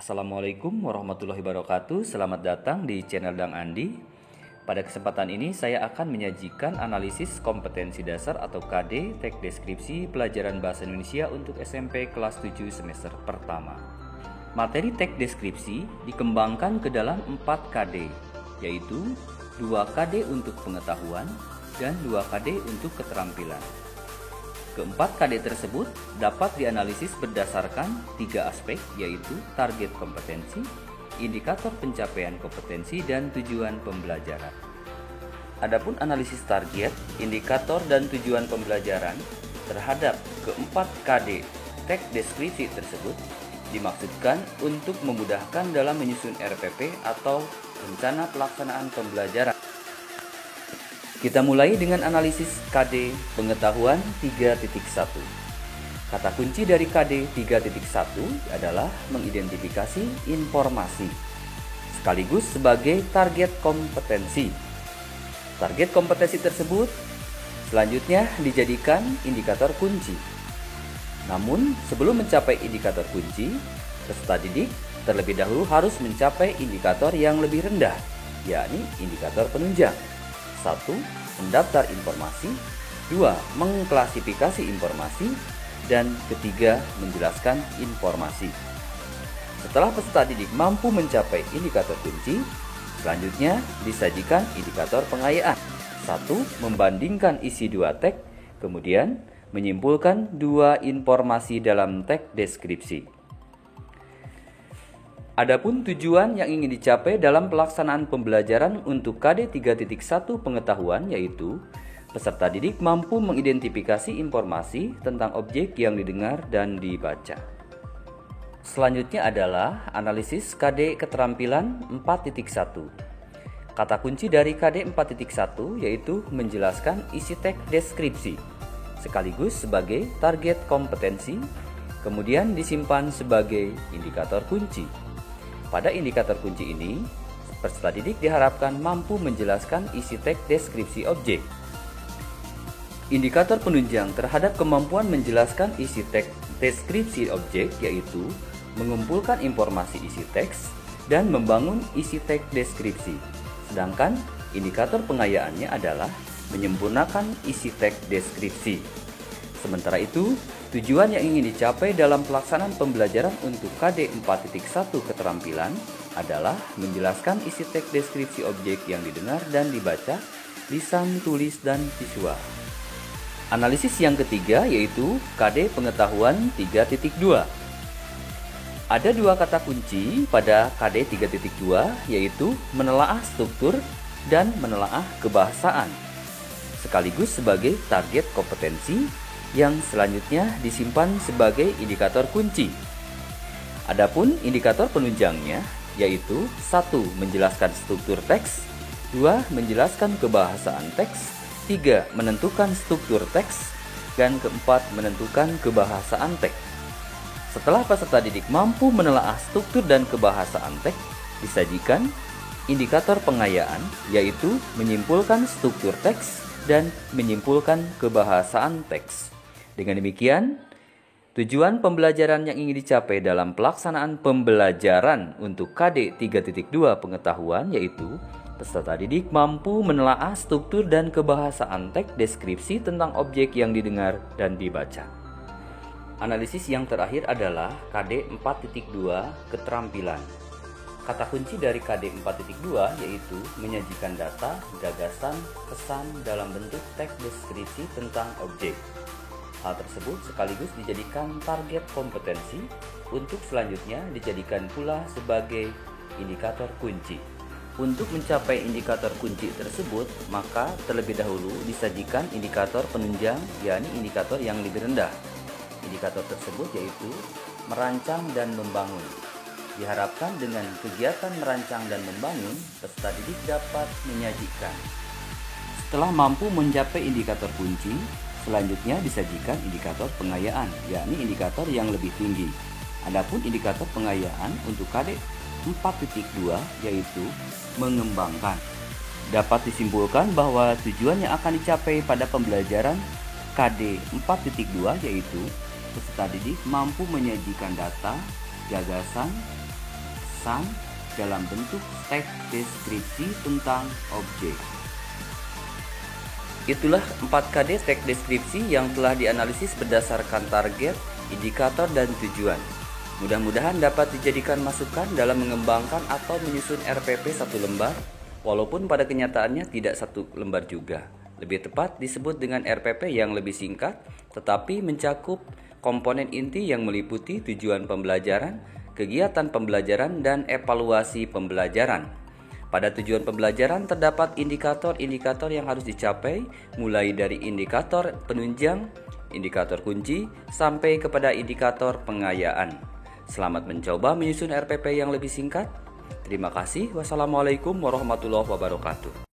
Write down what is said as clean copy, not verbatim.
Assalamualaikum warahmatullahi wabarakatuh. Selamat datang di channel Dang Andi. Pada kesempatan ini saya akan menyajikan analisis kompetensi dasar atau KD teks deskripsi pelajaran bahasa Indonesia untuk SMP kelas 7 semester pertama. Materi teks deskripsi dikembangkan ke dalam 4 KD, yaitu 2 KD untuk pengetahuan dan 2 KD untuk keterampilan. Keempat KD tersebut dapat dianalisis berdasarkan 3 aspek, yaitu target kompetensi, indikator pencapaian kompetensi, dan tujuan pembelajaran. Adapun analisis target, indikator, dan tujuan pembelajaran terhadap keempat KD teks deskripsi tersebut dimaksudkan untuk memudahkan dalam menyusun RPP atau rencana pelaksanaan pembelajaran. Kita mulai dengan analisis KD pengetahuan 3.1. Kata kunci dari KD 3.1 adalah mengidentifikasi informasi, sekaligus sebagai target kompetensi. Target kompetensi tersebut selanjutnya dijadikan indikator kunci. Namun, sebelum mencapai indikator kunci, peserta didik terlebih dahulu harus mencapai indikator yang lebih rendah, yakni indikator penunjang. 1. Mendaftar informasi. 2. Mengklasifikasi informasi. Dan ketiga, menjelaskan informasi. Setelah peserta didik mampu mencapai indikator kunci, selanjutnya disajikan indikator pengayaan. 1. Membandingkan isi 2 teks, kemudian menyimpulkan 2 informasi dalam teks deskripsi. Adapun tujuan yang ingin dicapai dalam pelaksanaan pembelajaran untuk KD 3.1 pengetahuan, yaitu peserta didik mampu mengidentifikasi informasi tentang objek yang didengar dan dibaca. Selanjutnya adalah analisis KD keterampilan 4.1. Kata kunci dari KD 4.1 yaitu menjelaskan isi teks deskripsi, sekaligus sebagai target kompetensi, kemudian disimpan sebagai indikator kunci. Pada indikator kunci ini, peserta didik diharapkan mampu menjelaskan isi teks deskripsi objek. Indikator penunjang terhadap kemampuan menjelaskan isi teks deskripsi objek yaitu mengumpulkan informasi isi teks dan membangun isi teks deskripsi. Sedangkan indikator pengayaannya adalah menyempurnakan isi teks deskripsi. Sementara itu, tujuan yang ingin dicapai dalam pelaksanaan pembelajaran untuk KD 4.1 keterampilan adalah menjelaskan isi teks deskripsi objek yang didengar dan dibaca, lisan, tulis, dan visual. Analisis yang ketiga yaitu KD pengetahuan 3.2. Ada 2 kata kunci pada KD 3.2 yaitu menelaah struktur dan menelaah kebahasaan, sekaligus sebagai target kompetensi yang selanjutnya disimpan sebagai indikator kunci. Adapun indikator penunjangnya yaitu 1. Menjelaskan struktur teks, 2. Menjelaskan kebahasaan teks, 3. Menentukan struktur teks, dan keempat menentukan kebahasaan teks. Setelah peserta didik mampu menelaah struktur dan kebahasaan teks, disajikan indikator pengayaan yaitu menyimpulkan struktur teks dan menyimpulkan kebahasaan teks. Dengan demikian, tujuan pembelajaran yang ingin dicapai dalam pelaksanaan pembelajaran untuk KD 3.2 pengetahuan yaitu peserta didik mampu menelaah struktur dan kebahasaan teks deskripsi tentang objek yang didengar dan dibaca. Analisis yang terakhir adalah KD 4.2 keterampilan. Kata kunci dari KD 4.2 yaitu menyajikan data, gagasan, pesan dalam bentuk teks deskripsi tentang objek. Hal tersebut sekaligus dijadikan target kompetensi untuk selanjutnya dijadikan pula sebagai indikator kunci. Untuk mencapai indikator kunci tersebut, maka terlebih dahulu disajikan indikator penunjang, yakni indikator yang lebih rendah. Indikator tersebut yaitu merancang dan membangun. Diharapkan dengan kegiatan merancang dan membangun, peserta didik dapat menyajikan. Setelah mampu mencapai indikator kunci, selanjutnya disajikan indikator pengayaan, yakni indikator yang lebih tinggi. Adapun indikator pengayaan untuk KD 4.2 yaitu mengembangkan. Dapat disimpulkan bahwa tujuan yang akan dicapai pada pembelajaran KD 4.2 yaitu peserta didik mampu menyajikan data, gagasan, pesan dalam bentuk teks deskripsi tentang objek. Itulah 4KD teks deskripsi yang telah dianalisis berdasarkan target, indikator, dan tujuan. Mudah-mudahan dapat dijadikan masukan dalam mengembangkan atau menyusun RPP satu lembar, walaupun pada kenyataannya tidak satu lembar juga. Lebih tepat disebut dengan RPP yang lebih singkat, tetapi mencakup komponen inti yang meliputi tujuan pembelajaran, kegiatan pembelajaran, dan evaluasi pembelajaran. Pada tujuan pembelajaran terdapat indikator-indikator yang harus dicapai, mulai dari indikator penunjang, indikator kunci, sampai kepada indikator pengayaan. Selamat mencoba menyusun RPP yang lebih singkat. Terima kasih. Wassalamualaikum warahmatullahi wabarakatuh.